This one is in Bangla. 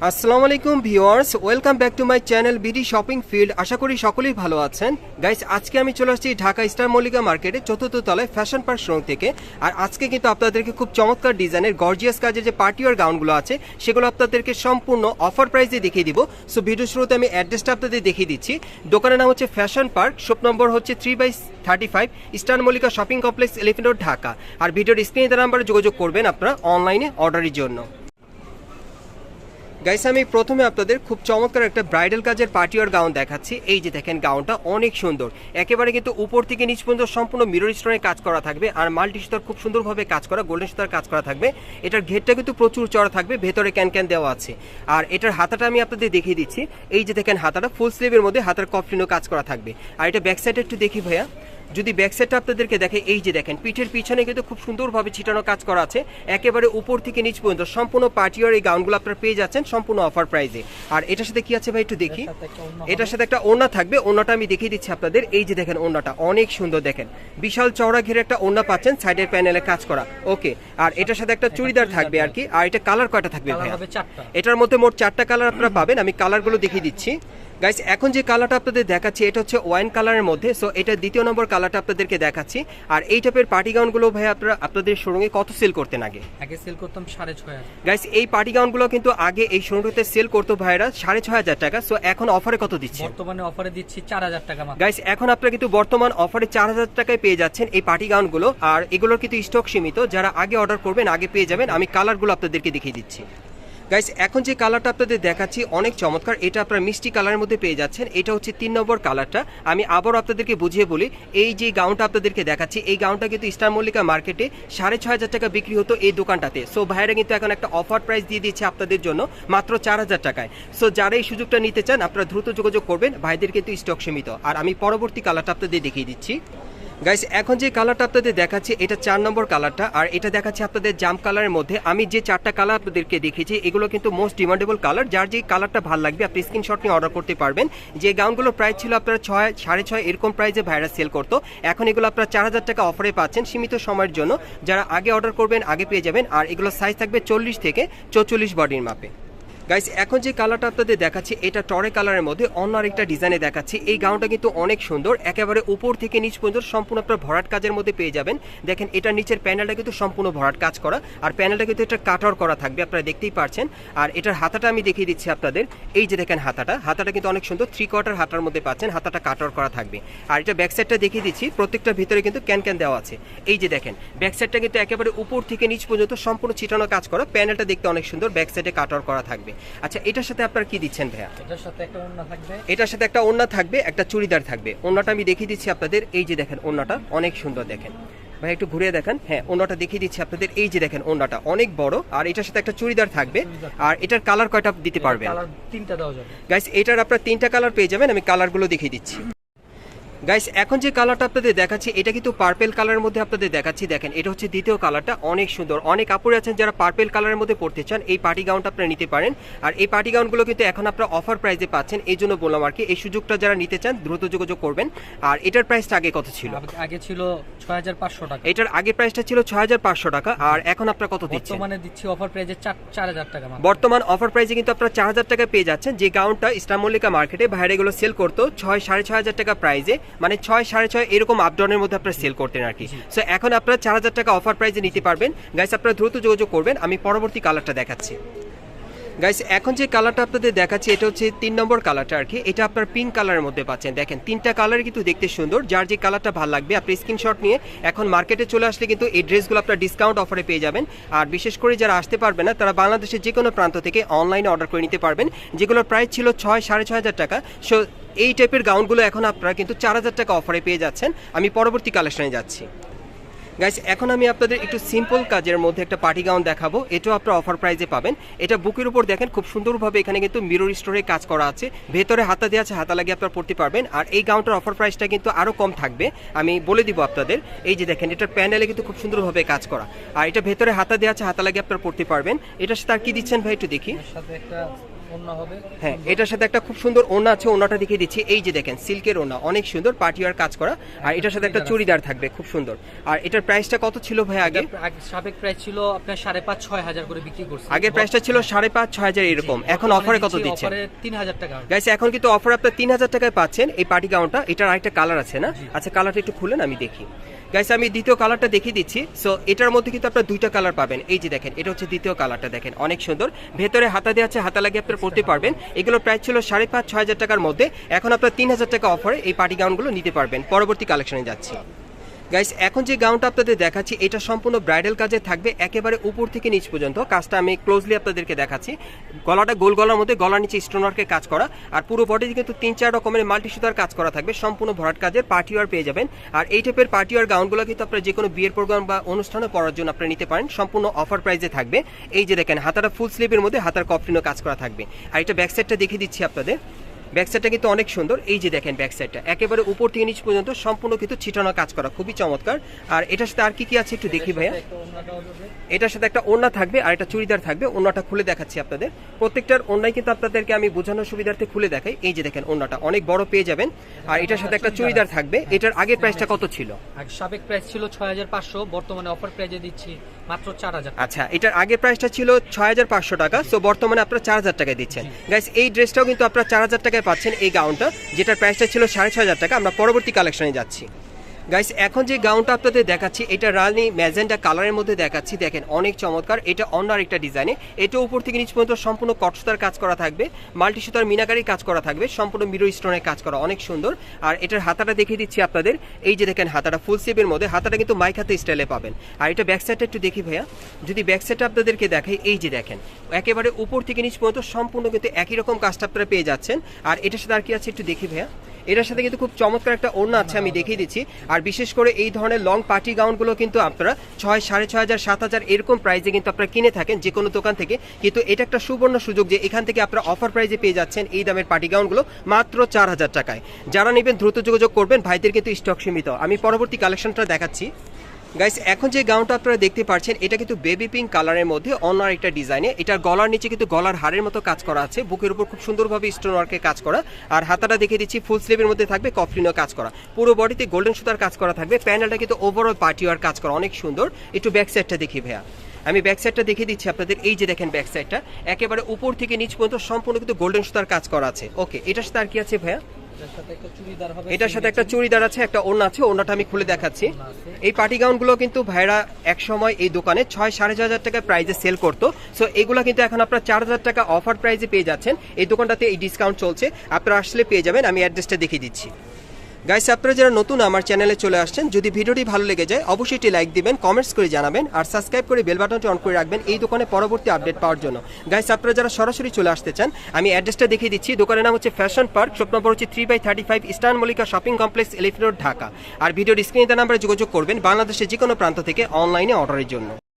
আসসালামু আলাইকুম viewers, welcome back to my channel BD shopping field. আশা করি সকলেই ভালো আছেন। গাইস, আজকে আমি চলে আসছি ঢাকা স্টার মল্লিকা মার্কেটে চতুর্থ তলায় ফ্যাশন পার্ক শোরুম থেকে। আর আজকে কিন্তু আপনাদেরকে খুব চমৎকার ডিজাইনের গর্জিয়াস কাজের যে পার্টিওয়ার গাউনগুলো আছে সেগুলো আপনাদেরকে সম্পূর্ণ অফার প্রাইসে দেখিয়ে দিব। সো ভিডিও শুরুতে আমি অ্যাড্রেসটা আপনাদের দেখিয়ে দিচ্ছি। দোকানের নাম হচ্ছে ফ্যাশন পার্ক, শপ নম্বর হচ্ছে 3/35, star Mallika shopping complex, elephant road, Dhaka. আর ভিডিওর স্ক্রিনে দেওয়া নাম্বারে যোগাযোগ করবেন আপনারা অনলাইনে অর্ডারের জন্য। গাইস, আমি প্রথমে আপনাদের খুব চমৎকার একটা ব্রাইডাল কাজের পার্টিওয়ার গাউন দেখাচ্ছি। এই যে দেখেন, গাউনটা অনেক সুন্দর, একেবারে কিন্তু উপর থেকে নিচ পর্যন্ত সম্পূর্ণ মিরর স্টোনে কাজ করা থাকবে। আর মাল্টি সুতার খুব সুন্দরভাবে কাজ করা, গোল্ডেন সুতার কাজ করা থাকবে। এটার ঘেরটা কিন্তু প্রচুর চড়া থাকবে, ভেতরে ক্যান দেওয়া আছে। আর এটার হাতাটা আমি আপনাদের দেখিয়ে দিচ্ছি। এই যে দেখেন, হাতাটা ফুল স্লিভের মধ্যে হাতার কফলিনও কাজ করা থাকবে। আর এটা ব্যাক সাইডে একটু দেখি ভাইয়া, যদি ব্যাক সাইডটা আপনাদেরকে দেখে, এই যে দেখেন পিঠের পিছনে কিন্তু খুব সুন্দরভাবে ছিটানো কাজ করা আছে। একেবারে উপর থেকে নিচ পর্যন্ত সম্পূর্ণ পার্টিওয়ার এই গাউনগুলো আপনারা পেয়ে যাচ্ছেন সম্পূর্ণ অফার প্রাইসে। আর এটার সাথে কি আছে ভাই একটু দেখি। এটার সাথে একটা ওড়না থাকবে, ওড়নাটা আমি দেখিয়ে দিচ্ছি আপনাদের। এই যে দেখেন, ওড়নাটা অনেক সুন্দর, দেখেন বিশাল চওড়া ঘেরে একটা ওড়না পাচ্ছেন, সাইডের প্যানেলে কাজ করা। ওকে, আর এটার সাথে একটা চুড়িদার থাকবে আর কি। আর এটা কালার কয়টা থাকবে ভাই? এটার মধ্যে মোট 4টা কালার আপনারা পাবেন। আমি কালারগুলো দেখিয়ে দিচ্ছি। গাইস, এখন যে কালারটা আপনাদের দেখাচ্ছি এটা হচ্ছে ওয়াইন কালারের মধ্যে। সো এটা দ্বিতীয় নম্বর কালারটা আপনাদেরকে দেখাচ্ছি। আর এই টাইপের পার্টি গাউনগুলো ভাই আপনারা আপনাদের শোরুমে কত সেল করতেন আগে? সেল করতাম 6,500। গাইস, এই পার্টি গাউনগুলো কিন্তু আগে এই শোরুমে সেল করতো ভাইরা 6,500 টাকা। সো এখন অফারে কত দিচ্ছে? বর্তমানে অফারে দিচ্ছি 4,000 টাকা মাত্র। গাইস, এখন আপনারা কিন্তু বর্তমান অফারে 4,000 টাকায় পেয়ে যাচ্ছেন এই পার্টি গাউনগুলো। আর এগুলোর কিন্তু স্টক সীমিত, যারা আগে অর্ডার করবেন আগে পেয়ে যাবেন। আমি কালারগুলো আপনাদেরকে দেখিয়ে দিচ্ছি। গাইস, এখন যে কালারটা আপনাদের দেখাচ্ছি অনেক চমৎকার, এটা আপনারা মিষ্টি কালারের মধ্যে পেয়ে যাচ্ছেন। এটা হচ্ছে 3 নম্বর কালারটা। আমি আবারও আপনাদেরকে বুঝিয়ে বলি, এই যে গাউনটা আপনাদেরকে দেখাচ্ছি এই গাউনটা কিন্তু স্টার মল্লিকা মার্কেটে 6,500 টাকা বিক্রি হতো এই দোকানটাতে। সো ভাইরা কিন্তু এখন একটা অফার প্রাইস দিয়ে দিচ্ছে আপনাদের জন্য মাত্র 4,000 টাকায়। সো যারা এই সুযোগটা নিতে চান আপনারা দ্রুত যোগাযোগ করবেন, ভাইদের কিন্তু স্টক সীমিত। আর আমি পরবর্তী কালারটা আপনাদের দেখিয়ে দিচ্ছি। গাইস, এখন যে কালারটা আপনাদের দেখাচ্ছি এটা 4 নম্বর কালারটা। আর এটা দেখাচ্ছি আপনাদের জাম কালারের মধ্যে। আমি যে 4টা কালার আপনাদেরকে দেখিয়েছি এগুলো কিন্তু মোস্ট ডিমান্ডেবল কালার। যার যে কালারটা ভালো লাগবে আপনি স্ক্রিনশট নিয়ে অর্ডার করতে পারবেন। যে গাউনগুলো প্রাইস ছিল আপনারা 6, 6.5 এরকম প্রাইসে ভাইরা সেল করতো, এখন এগুলো আপনারা 4,000 টাকা অফারে পাচ্ছেন সীমিত সময়ের জন্য। যারা আগে অর্ডার করবেন আগে পেয়ে যাবেন। আর এগুলো সাইজ থাকবে 40 থেকে 44 বডির মাপে। গাইস, এখন যে কালারটা আপনাদের দেখাচ্ছি এটা টরে কালারের মধ্যে অন্য আরেকটা ডিজাইনে দেখাচ্ছি। এই গাউনটা কিন্তু অনেক সুন্দর, একেবারে উপর থেকে নিচ পর্যন্ত সম্পূর্ণ আপনার ভরাট কাজের মধ্যে পেয়ে যাবেন। দেখেন, এটা নিচের প্যানেলটা কিন্তু সম্পূর্ণ ভরাট কাজ করা। আর প্যানেলটা কিন্তু এটা কাটর করা থাকবে, আপনারা দেখতেই পারছেন। আর এটার হাতাটা আমি দেখিয়ে দিচ্ছি আপনাদের। এই যে দেখেন, হাতাটা কিন্তু অনেক সুন্দর, 3/4 হাতার মধ্যে পাচ্ছেন, হাতাটা কাটর করা থাকবে। আর এটা ব্যাক সাইডটা দেখিয়ে দিচ্ছি, প্রত্যেকটা ভিতরে কিন্তু ক্যান দেওয়া আছে। এই যে দেখেন, ব্যাক সাইডটা কিন্তু একেবারে উপর থেকে নিচ পর্যন্ত সম্পূর্ণ ছিটানো কাজ করা, প্যানেলটা দেখতে অনেক সুন্দর, ব্যাক সাইডে কাটর করা থাকবে। আচ্ছা, এটার সাথে আপনারা কি দিচ্ছেন ভাইয়া? এটার সাথে একটা ওড়না থাকবে, এটার সাথে একটা ওড়না থাকবে, একটা চুড়িদার থাকবে। ওড়নাটা আমি দেখিয়ে দিচ্ছি আপনাদের। এই যে দেখেন, ওড়নাটা অনেক সুন্দর, দেখেন ভাই একটু ঘুরিয়ে দেখেন। হ্যাঁ, ওড়নাটা দেখিয়ে দিচ্ছি আপনাদের। এই যে দেখেন, ওড়নাটা অনেক বড়। আর এটার সাথে একটা চুড়িদার থাকবে। আর এটার কালার কয়টা দিতে পারবেন? কালার 3টা দেওয়া যাবে। গাইস, এটার আপনারা 3টা কালার পেয়ে যাবেন। আমি কালারগুলো দেখিয়ে দিচ্ছি। গাইস, এখন যে কালারটা আপনাদের দেখাচ্ছি এটা কিন্তু পার্পেল কালারের মধ্যে আপনাদের দেখাচ্ছি। দেখেন, এটা হচ্ছে দ্বিতীয় কালারটা, অনেক সুন্দর। অনেক আপুরে আছেন যারা পার্পেল কালারের মধ্যে পড়তে চান, এই পার্টি গাউনটা আপনারা নিতে পারেন। আর এই পার্টি গাউনগুলো কিন্তু এখন আপনারা অফার প্রাইসে পাচ্ছেন, এই জন্য বললাম আর কি। এই সুযোগটা যারা নিতে চান দ্রুত যোগাযোগ করবেন। আর এটার প্রাইসটা আগে কত ছিল? আগে ছিল 6,500 টাকা। এটার আগে প্রাইসটা ছিল 6,500 টাকা। আর এখন আপনারা কত দিচ্ছেন? বর্তমানে দিচ্ছি অফার প্রাইসে 4,000 টাকা মাত্র। বর্তমান অফার প্রাইসে কিন্তু আপনারা 4,000 টাকা পেয়ে যাচ্ছেন। যে গাউনটা স্টার মল্লিকা মার্কেটে বাইরে এগুলো সেল করতো 6, 6,500 টাকা প্রাইসে, মানে 6, 6.5 এরকম আপডাউনের মধ্যে আপনারা সেল করতেন আর কি। সো এখন আপনারা 4,000 টাকা অফার প্রাইসে নিতে পারবেন। গাইস, আপনারা দ্রুত যোগাযোগ করবেন। আমি পরবর্তী কালারটা দেখাচ্ছি। গাইস, এখন যে কালারটা আপনাদের দেখাচ্ছি এটা হচ্ছে 3 নম্বর কালারটা আর কি। এটা আপনার পিঙ্ক কালারের মধ্যে পাচ্ছেন। দেখেন, 3টা কালার কিন্তু দেখতে সুন্দর। যার যে কালারটা ভালো লাগবে আপনি স্ক্রিনশট নিয়ে এখন মার্কেটে চলে আসলে কিন্তু এই ড্রেসগুলো আপনার ডিসকাউন্ট অফারে পেয়ে যাবেন। আর বিশেষ করে যারা আসতে পারবে না তারা বাংলাদেশের যে কোনো প্রান্ত থেকে অনলাইনে অর্ডার করে নিতে পারবেন, যেগুলোর প্রাইস ছিল 6, 6,500 টাকা। সো এই টাইপের গাউনগুলো এখন আপনারা কিন্তু 4,000 টাকা অফারে পেয়ে যাচ্ছেন। আমি পরবর্তী কালেকশনে যাচ্ছি। গাইস, এখন আমি আপনাদের একটু সিম্পল কাজের মধ্যে একটা পার্টি গাউন দেখাবো। এটাও আপনারা অফার প্রাইসে পাবেন। এটা বুকের উপর দেখেন খুব সুন্দরভাবে এখানে কিন্তু মিরর স্টোরে কাজ করা আছে, ভেতরে হাতা দেওয়া আছে, হাতা লাগিয়ে আপনারা পড়তে পারবেন। আর এই গাউনটার অফার প্রাইসটা কিন্তু আরও কম থাকবে, আমি বলে দিব আপনাদের। এই যে দেখেন, এটার প্যানেলে কিন্তু খুব সুন্দরভাবে কাজ করা। আর এটা ভেতরে হাতা দেওয়া আছে, হাতা লাগিয়ে আপনারা পড়তে পারবেন। এটার সাথে আর কি দিচ্ছেন ভাই একটু দেখি। এর সাথে একটা ওড়না হবে। হ্যাঁ, এটার সাথে একটা খুব সুন্দর ওড়না আছে, ওড়নাটা দেখিয়ে দিচ্ছি। এই যে দেখেন সিল্কের ওড়না, অনেক সুন্দর পার্টিওয়ার কাজ করা। আর এটার সাথে একটা চুড়িদার থাকবে খুব সুন্দর। আর এটার প্রাইসটা কত ছিল ভাই আগে? সাবেক প্রাইস ছিল আপনার 5,500-6,000 করে বিক্রি করছে। আগের প্রাইসটা ছিল 5,500-6,000 এরকম, এখন অফারে কত দিচ্ছেন? অফারে 3,000 টাকা। গাইস এখন কিন্তু অফার আপনার 3,000 টাকায় পাচ্ছেন এই পার্টি গাউনটা। এটার আরেকটা কালার আছে না? আচ্ছা, কালারটা একটু খুলেন আমি দেখি। গাইস আমি দ্বিতীয় কালারটা দেখিয়ে দিচ্ছি। সো এটার মধ্যে কিন্তু আপনারা দুইটা কালার পাবেন। এই যে দেখেন, এটা হচ্ছে দ্বিতীয় কালারটা, দেখেন অনেক সুন্দর। ভেতরে হাতা দেওয়া আছে, হাতা লাগিয়ে আপনারা পরতে পারবেন। এগুলোর প্রাইস ছিল 5,500-6,000 টাকার মধ্যে, এখন আপনারা 3,000 টাকা অফারে এই পার্টি গাউনগুলো নিতে পারবেন। পরবর্তী কালেকশনে যাচ্ছি। গাইস এখন যে গাউনটা আপনাদের দেখাচ্ছি এটা সম্পূর্ণ ব্রাইডাল কাজে থাকবে, একেবারে উপর থেকে নিচ পর্যন্ত। কাজটা আমি ক্লোজলি আপনাদেরকে দেখাচ্ছি। গলাটা গোল গলার মধ্যে, গলার নিচে স্টোন ওয়ার্কের কাজ করা, আর পুরো বডিতে কিন্তু 3-4 রকমের মাল্টি সুতার কাজ করা থাকবে। সম্পূর্ণ ভরাট কাজের পার্টিওয়ার পেয়ে যাবেন। আর এই টাইপের পার্টিওয়ার গাউনগুলো কিন্তু আপনারা যে কোনো বিয়ের প্রোগ্রাম বা অনুষ্ঠানে পরার জন্য আপনারা নিতে পারেন। সম্পূর্ণ অফার প্রাইসে থাকবে। এই যে দেখেন, হাতাটা ফুল স্লিভের মধ্যে হাতার কফলিনও কাজ করা থাকবে। আর এটা ব্যাক সাইডটা দেখিয়ে দিচ্ছি আপনাদের। ব্যাক সাইডটা কিন্তু অনেক সুন্দর। এই যে দেখেন ব্যাক সাইডটা একেবারে উপর থেকে নিচ পর্যন্ত সম্পূর্ণ কিন্তু ছিটানো কাজ করা, খুবই চমৎকার। আর এটার সাথে আর কি কি আছে একটু দেখি ভাইয়া। এটার সাথে একটা ওড়না থাকবে আর একটা চুড়িদার থাকবে। ওড়নাটা খুলে দেখাচ্ছি আপনাদের। প্রত্যেকটার ওড়নাই কিন্তু আপনাদেরকে আমি বোঝানোর সুবিধার্থে খুলে দেখাই। এই যে দেখেন, ওড়নাটা অনেক বড় পেয়ে যাবেন। আর এটার সাথে একটা চুড়িদার থাকবে। এটার আগের প্রাইসটা কত ছিল? সাবেক প্রাইস ছিল 6,500, বর্তমানে অফার প্রাইসে দিচ্ছি মাত্র 4,000। আচ্ছা, এটার আগের প্রাইসটা ছিল 6,500 টাকা, সো বর্তমানে আপনারা 4,000 টাকায় দিচ্ছেন। গাইস এই ড্রেসটাও কিন্তু আপনারা 4,000 টাকায় পাচ্ছেন, এই গাউনটা, যেটার প্রাইসটা ছিল 6,500 টাকা। আমরা পরবর্তী কালেকশনে যাচ্ছি। গাইস এখন যে গাউনটা আপনাদের দেখাচ্ছি এটা রানি ম্যাজেন্টা কালারের মধ্যে দেখাচ্ছি। দেখেন অনেক চমৎকার। এটা অন্য আরেকটা ডিজাইনে, এটা উপর থেকে নিচ পর্যন্ত সম্পূর্ণ কট সুতার কাজ করা থাকবে, মাল্টি সুতার মিনাকারি কাজ করা থাকবে, সম্পূর্ণ মিরর স্টোনের কাজ করা, অনেক সুন্দর। আর এটার হাতাটা দেখিয়ে দিচ্ছি আপনাদের। এই যে দেখেন, হাতাটা ফুল স্লিভের মধ্যে, হাতাটা কিন্তু মাইক হাতে স্টাইলে পাবেন। আর এটা ব্যাক সাইডটা একটু দেখি ভাইয়া, যদি ব্যাক সাইডটা আপনাদেরকে দেখাই। এই যে দেখেন, একেবারে উপর থেকে নিচ পর্যন্ত সম্পূর্ণ কিন্তু একই রকম কাজটা আপনারা পেয়ে যাচ্ছেন। আর এটার সাথে আর কি আছে একটু দেখি ভাইয়া। এটার সাথে কিন্তু খুব চমৎকার একটা ওড়না আছে, আমি দেখিয়ে দিচ্ছি। আর বিশেষ করে এই ধরনের লং পার্টি গাউনগুলো কিন্তু আপনারা 6,000, 6,500, 7,000 এরকম প্রাইসে কিন্তু আপনারা কিনে থাকেন যে কোনো দোকান থেকে। কিন্তু এটা একটা সুবর্ণ সুযোগ যে এখান থেকে আপনারা অফার প্রাইসে পেয়ে যাচ্ছেন এই দামের পার্টি গাউনগুলো মাত্র 4,000 টাকায়। যারা নেবেন দ্রুত যোগাযোগ করবেন, ভাইদের কিন্তু স্টক সীমিত। আমি পরবর্তী কালেকশনটা দেখাচ্ছি। গাইস এখন যে গাউনটা আপনারা দেখতে পাচ্ছেন এটা কিন্তু বেবি পিঙ্ক কালারের মধ্যে অন্য একটা ডিজাইনে। এটার গলার নিচে কিন্তু গলার হারের মতো কাজ করা আছে, বুকের উপর খুব সুন্দরভাবে স্টোন ওয়ার্কের কাজ করা। আর হাতাটা দেখিয়ে দিচ্ছি, ফুল স্লিভের মধ্যে থাকবে, কফলিনও কাজ করা, পুরো বডিতে গোল্ডেন সুতার কাজ করা থাকবে। প্যানেলটা কিন্তু ওভারঅল পার্টিওয়ার কাজ করা, অনেক সুন্দর। একটু ব্যাক সাইডটা দেখি ভাইয়া, আমি ব্যাক সাইডটা দেখিয়ে দিচ্ছি আপনাদের। এই যে দেখেন ব্যাক সাইডটা একেবারে উপর থেকে নিচ পর্যন্ত সম্পূর্ণ কিন্তু গোল্ডেন সুতার কাজ করা আছে। ওকে, এটার সাথে আর কি আছে ভাইয়া? এটার সাথে একটা চুড়িদার আছে, একটা ওড়না আছে। ওড়নাটা আমি খুলে দেখাচ্ছি। এই পার্টি গাউনগুলো কিন্তু ভাইরা এক সময় এই দোকানে 6,000-6,500 টাকা প্রাইসে সেল করতো। সো এগুলো কিন্তু এখন আপনারা 4,000 টাকা অফার প্রাইসে পেয়ে যাচ্ছেন। এই দোকানটাতে এই ডিসকাউন্ট চলছে, আপনারা আসলে পেয়ে যাবেন। আমি অ্যাড্রেসটা দেখিয়ে দিচ্ছি। গাইস আপনারা যারা নতুন আমার চ্যানেলে চলে আসছেন, যদি ভিডিওটি ভালো লেগে যায় অবশ্যই একটি লাইক দিবেন, কমেন্টস করে জানাবেন, আর সাবস্ক্রাইব করে বেল বাটনটি অন করে রাখবেন এই দোকানে পরবর্তী আপডেট পাওয়ার জন্য। গাইস আপনারা যারা সরাসরি চলে আসতে চান, আমি অ্যাড্রেসটা দেখিয়ে দিচ্ছি। দোকানের নাম হচ্ছে ফ্যাশন পার্ক, শপ নম্বর হচ্ছে 3/35, eastern Mallika shopping complex, elephant road, Dhaka. আর ভিডিওর স্ক্রিনে দেওয়া নাম্বারে যোগাযোগ করবেন বাংলাদেশের যে কোনো প্রান্ত থেকে অনলাইনে অর্ডারের জন্য।